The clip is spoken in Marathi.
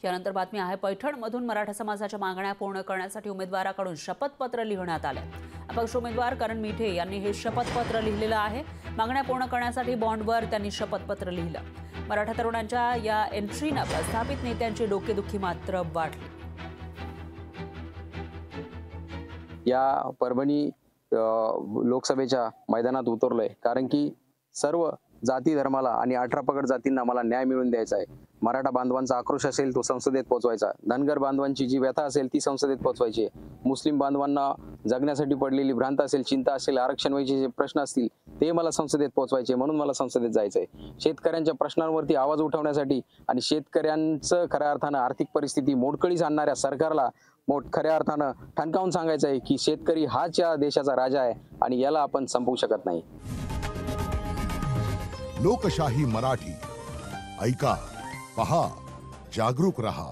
यानंतर बातमी आहे पैठणमधून मराठा समाजाच्या मागण्या पूर्ण करण्यासाठी उमेदवाराकडून शपथपत्र लिहिण्यात आले। अपक्ष उमेदवार करण मीठे यांनी हे शपथपत्र लिहिलेलं आहे। मागण्या पूर्ण करण्यासाठी बॉन्डवर त्यांनी शपथपत्र लिहिलं। मराठा तरुणांच्या या एंट्रीनं प्रस्थापित नेत्यांची डोकेदुखी मात्र वाढली। या परभणी लोकसभेच्या मैदानात उतरलोय कारण की सर्व जाती धर्माला आणि 18 पगड जातींना मला न्याय मिळवून द्यायचा आहे। मराठा बांधवांचा आक्रोश असेल तो संसदेत पोहोचवायचा, धनगर बांधवांची जी व्यथा असेल ती संसदेत पोहोचवायची, मुस्लिम बांधवांना जगण्यासाठी पडलेली भ्रांत असेल, चिंता असेल, आरक्षण व्हायचे जे प्रश्न असतील ते मला संसदेत पोहोचवायचे, म्हणून मला संसदेत जायचंय। शेतकऱ्यांच्या प्रश्नांवरती आवाज उठवण्यासाठी आणि शेतकऱ्यांचं खऱ्या अर्थानं आर्थिक परिस्थिती मोडकळीस आणणाऱ्या सरकारला खऱ्या अर्थानं ठणकावून सांगायचं आहे की शेतकरी हाच या देशाचा राजा आहे आणि याला आपण संपवू शकत नाही। लोकशाही मराठी ऐका, पहा, जागरूक रहा।